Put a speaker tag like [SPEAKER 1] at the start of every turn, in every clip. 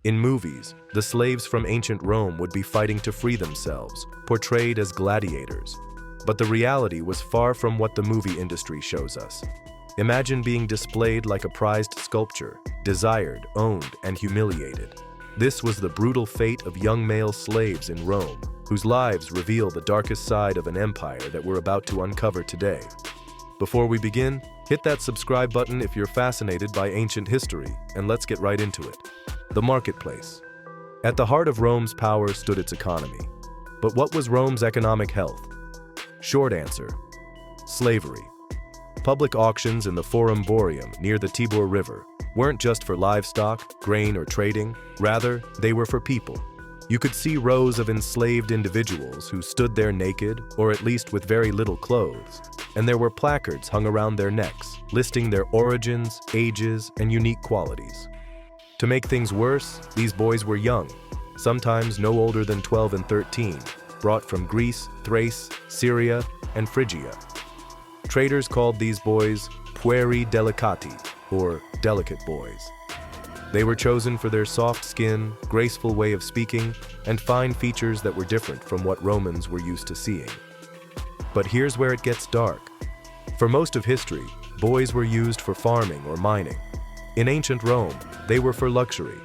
[SPEAKER 1] In movies, the slaves from ancient Rome would be fighting to free themselves, portrayed as gladiators. But the reality was far from what the movie industry shows us. Imagine being displayed like a prized sculpture, desired, owned, and humiliated. This was the brutal fate of young male slaves in Rome, whose lives reveal the darkest side of an empire that we're about to uncover today. Before we begin, hit that subscribe button if you're fascinated by ancient history, and let's get right into it. The marketplace. At the heart of Rome's power stood its economy. But what was Rome's economic health? Short answer: slavery. Public auctions in the Forum Boarium near the Tiber River weren't just for livestock, grain, or trading. Rather, they were for people. You could see rows of enslaved individuals who stood there naked, or at least with very little clothes, and there were placards hung around their necks, listing their origins, ages, and unique qualities. To make things worse, these boys were young, sometimes no older than 12 and 13, brought from Greece, Thrace, Syria, and Phrygia. Traders called these boys pueri delicati, or delicate boys. They were chosen for their soft skin, graceful way of speaking, and fine features that were different from what Romans were used to seeing. But here's where it gets dark. For most of history, boys were used for farming or mining. In ancient Rome, they were for luxury.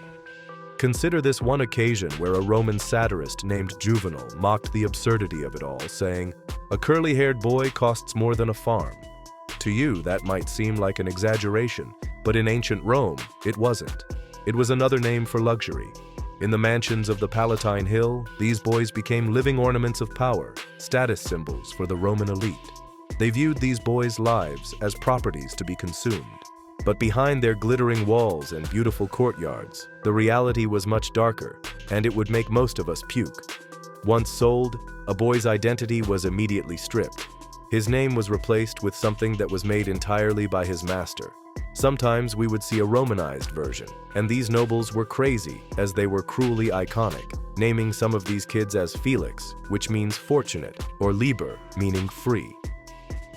[SPEAKER 1] Consider this one occasion where a Roman satirist named Juvenal mocked the absurdity of it all, saying, "A curly-haired boy costs more than a farm." To you, that might seem like an exaggeration, but in ancient Rome, it wasn't. It was another name for luxury. In the mansions of the Palatine Hill, these boys became living ornaments of power, status symbols for the Roman elite. They viewed these boys' lives as properties to be consumed. But behind their glittering walls and beautiful courtyards, the reality was much darker, and it would make most of us puke. Once sold, a boy's identity was immediately stripped. His name was replaced with something that was made entirely by his master. Sometimes we would see a Romanized version, and these nobles were crazy as they were cruelly iconic, naming some of these kids as Felix, which means fortunate, or Liber, meaning free.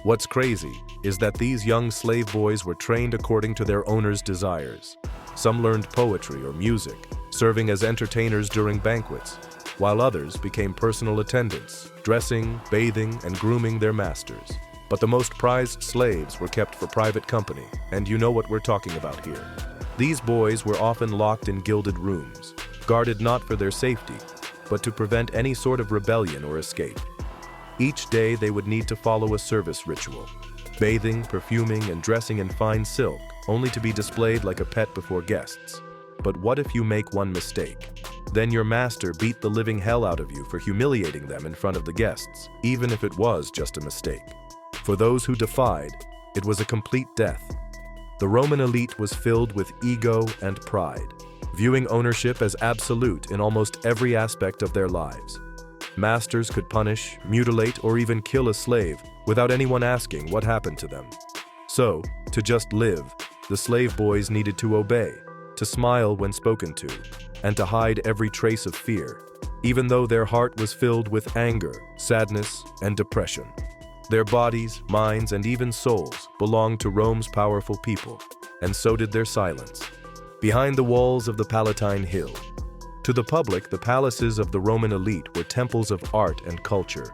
[SPEAKER 1] What's crazy is that these young slave boys were trained according to their owners' desires. Some learned poetry or music, serving as entertainers during banquets, while others became personal attendants, dressing, bathing, and grooming their masters. But the most prized slaves were kept for private company, and you know what we're talking about here. These boys were often locked in gilded rooms, guarded not for their safety, but to prevent any sort of rebellion or escape. Each day they would need to follow a service ritual, bathing, perfuming, and dressing in fine silk, only to be displayed like a pet before guests. But what if you make one mistake? Then your master beat the living hell out of you for humiliating them in front of the guests, even if it was just a mistake. For those who defied, it was a complete death. The Roman elite was filled with ego and pride, viewing ownership as absolute in almost every aspect of their lives. Masters could punish, mutilate, or even kill a slave without anyone asking what happened to them. So, to just live, the slave boys needed to obey, to smile when spoken to, and to hide every trace of fear, even though their heart was filled with anger, sadness, and depression. Their bodies, minds, and even souls belonged to Rome's powerful people, and so did their silence. Behind the walls of the Palatine Hill, to the public, the palaces of the Roman elite were temples of art and culture.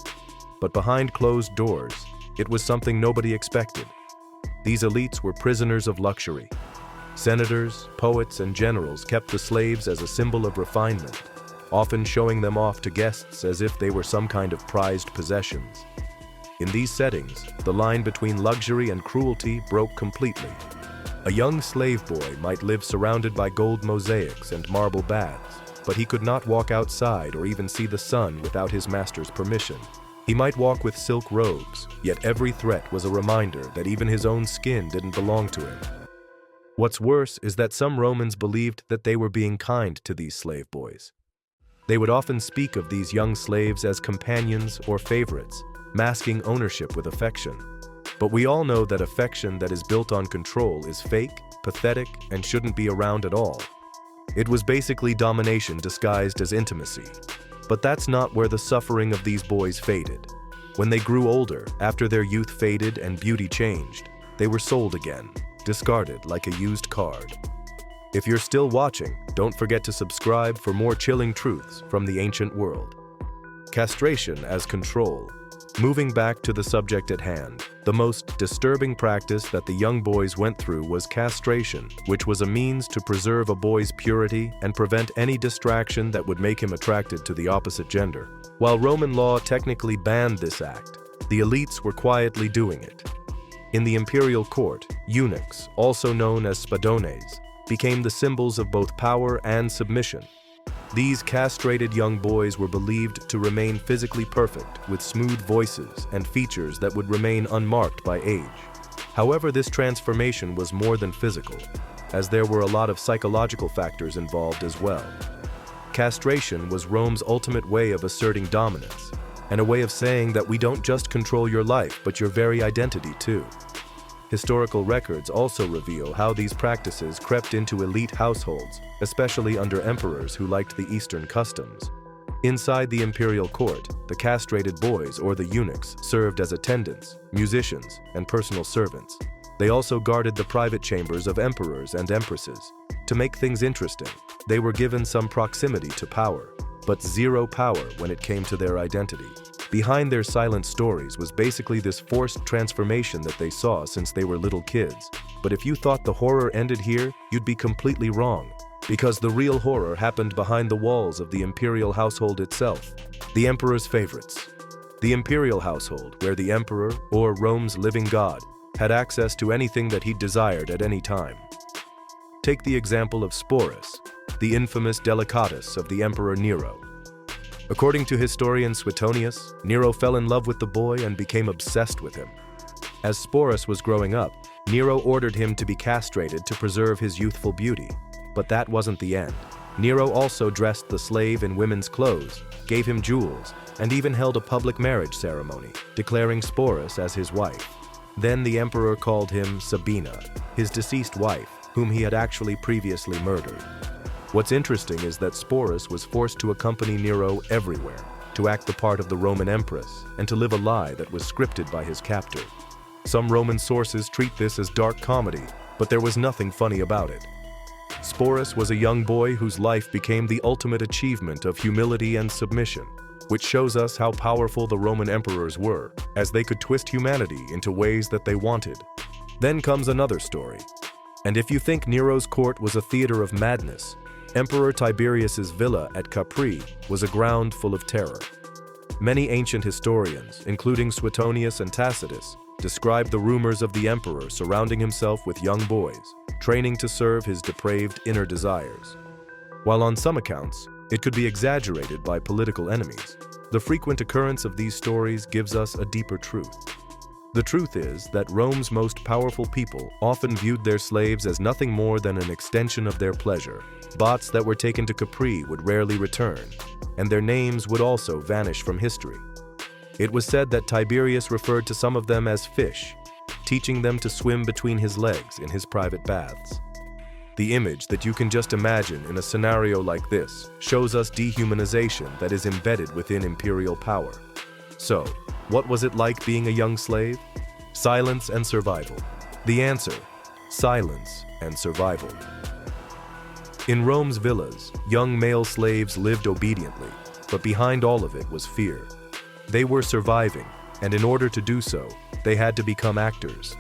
[SPEAKER 1] But behind closed doors, it was something nobody expected. These elites were prisoners of luxury. Senators, poets, and generals kept the slaves as a symbol of refinement, often showing them off to guests as if they were some kind of prized possessions. In these settings, the line between luxury and cruelty broke completely. A young slave boy might live surrounded by gold mosaics and marble baths, but he could not walk outside or even see the sun without his master's permission. He might walk with silk robes, yet every threat was a reminder that even his own skin didn't belong to him. What's worse is that some Romans believed that they were being kind to these slave boys. They would often speak of these young slaves as companions or favorites, masking ownership with affection. But we all know that affection that is built on control is fake, pathetic, and shouldn't be around at all. It was basically domination disguised as intimacy. But that's not where the suffering of these boys faded. When they grew older, after their youth faded and beauty changed, they were sold again, discarded like a used card. If you're still watching, don't forget to subscribe for more chilling truths from the ancient world. Castration as control. Moving back to the subject at hand, the most disturbing practice that the young boys went through was castration, which was a means to preserve a boy's purity and prevent any distraction that would make him attracted to the opposite gender. While Roman law technically banned this act, the elites were quietly doing it. In the imperial court, eunuchs, also known as spadones, became the symbols of both power and submission. These castrated young boys were believed to remain physically perfect, with smooth voices and features that would remain unmarked by age. However, this transformation was more than physical, as there were a lot of psychological factors involved as well. Castration was Rome's ultimate way of asserting dominance, and a way of saying that we don't just control your life, but your very identity too. Historical records also reveal how these practices crept into elite households, especially under emperors who liked the Eastern customs. Inside the imperial court, the castrated boys, or the eunuchs, served as attendants, musicians, and personal servants. They also guarded the private chambers of emperors and empresses. To make things interesting, they were given some proximity to power, but zero power when it came to their identity. Behind their silent stories was basically this forced transformation that they saw since they were little kids. But if you thought the horror ended here, you'd be completely wrong, because the real horror happened behind the walls of the imperial household itself. The emperor's favorites. The imperial household, where the emperor, or Rome's living god, had access to anything that he desired at any time. Take the example of Sporus, the infamous delicatus of the Emperor Nero. According to historian Suetonius, Nero fell in love with the boy and became obsessed with him. As Sporus was growing up, Nero ordered him to be castrated to preserve his youthful beauty. But that wasn't the end. Nero also dressed the slave in women's clothes, gave him jewels, and even held a public marriage ceremony, declaring Sporus as his wife. Then the emperor called him Sabina, his deceased wife, whom he had actually previously murdered. What's interesting is that Sporus was forced to accompany Nero everywhere, to act the part of the Roman empress, and to live a lie that was scripted by his captor. Some Roman sources treat this as dark comedy, but there was nothing funny about it. Sporus was a young boy whose life became the ultimate achievement of humility and submission, which shows us how powerful the Roman emperors were, as they could twist humanity into ways that they wanted. Then comes another story. And if you think Nero's court was a theater of madness, Emperor Tiberius's villa at Capri was a ground full of terror. Many ancient historians, including Suetonius and Tacitus, describe the rumors of the emperor surrounding himself with young boys, training to serve his depraved inner desires. While on some accounts, it could be exaggerated by political enemies, the frequent occurrence of these stories gives us a deeper truth. The truth is that Rome's most powerful people often viewed their slaves as nothing more than an extension of their pleasure. Bots that were taken to Capri would rarely return, and their names would also vanish from history. It was said that Tiberius referred to some of them as fish, teaching them to swim between his legs in his private baths. The image that you can just imagine in a scenario like this shows us dehumanization that is embedded within imperial power. So, what was it like being a young slave? Silence and survival. The answer: silence and survival. In Rome's villas, young male slaves lived obediently, but behind all of it was fear. They were surviving, and in order to do so, they had to become actors.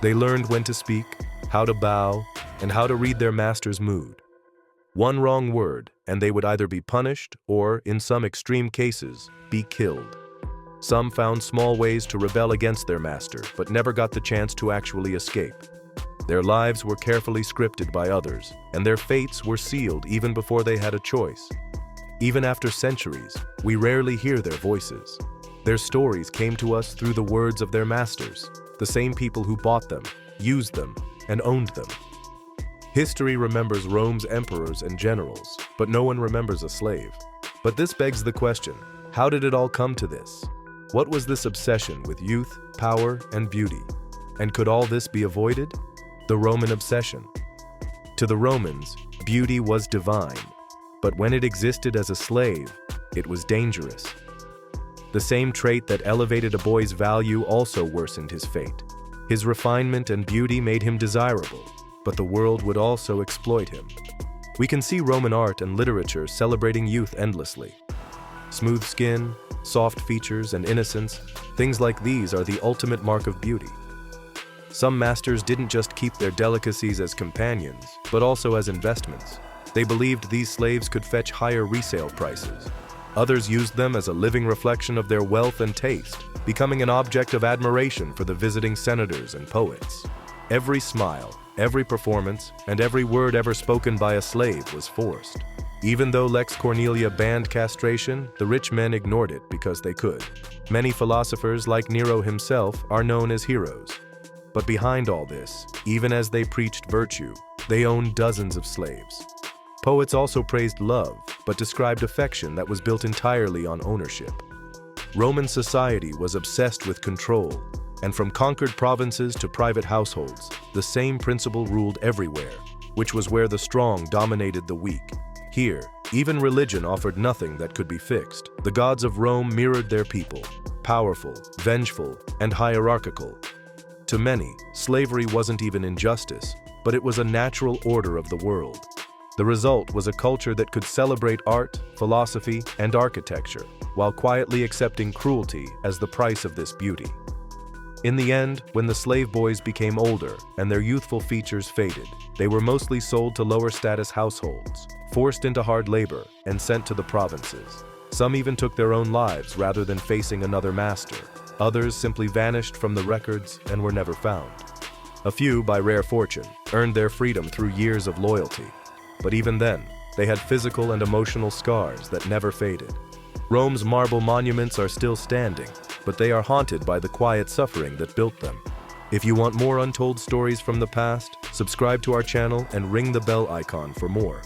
[SPEAKER 1] They learned when to speak, how to bow, and how to read their master's mood. One wrong word, and they would either be punished or, in some extreme cases, be killed. Some found small ways to rebel against their master, but never got the chance to actually escape. Their lives were carefully scripted by others, and their fates were sealed even before they had a choice. Even after centuries, we rarely hear their voices. Their stories came to us through the words of their masters, the same people who bought them, used them, and owned them. History remembers Rome's emperors and generals, but no one remembers a slave. But this begs the question, how did it all come to this? What was this obsession with youth, power, and beauty? And could all this be avoided? The Roman obsession. To the Romans, beauty was divine, but when it existed as a slave, it was dangerous. The same trait that elevated a boy's value also worsened his fate. His refinement and beauty made him desirable, but the world would also exploit him. We can see Roman art and literature celebrating youth endlessly. Smooth skin, soft features, and innocence, things like these are the ultimate mark of beauty. Some masters didn't just keep their delicacies as companions, but also as investments. They believed these slaves could fetch higher resale prices. Others used them as a living reflection of their wealth and taste, becoming an object of admiration for the visiting senators and poets. Every smile, every performance, and every word ever spoken by a slave was forced. Even though Lex Cornelia banned castration, the rich men ignored it because they could. Many philosophers, like Nero himself, are known as heroes. But behind all this, even as they preached virtue, they owned dozens of slaves. Poets also praised love, but described affection that was built entirely on ownership. Roman society was obsessed with control, and from conquered provinces to private households, the same principle ruled everywhere, which was where the strong dominated the weak. Here, even religion offered nothing that could be fixed. The gods of Rome mirrored their people, powerful, vengeful, and hierarchical. To many, slavery wasn't even injustice, but it was a natural order of the world. The result was a culture that could celebrate art, philosophy, and architecture, while quietly accepting cruelty as the price of this beauty. In the end, when the slave boys became older and their youthful features faded, they were mostly sold to lower-status households, forced into hard labor, and sent to the provinces. Some even took their own lives rather than facing another master. Others simply vanished from the records and were never found. A few, by rare fortune, earned their freedom through years of loyalty. But even then, they had physical and emotional scars that never faded. Rome's marble monuments are still standing, but they are haunted by the quiet suffering that built them. If you want more untold stories from the past, subscribe to our channel and ring the bell icon for more.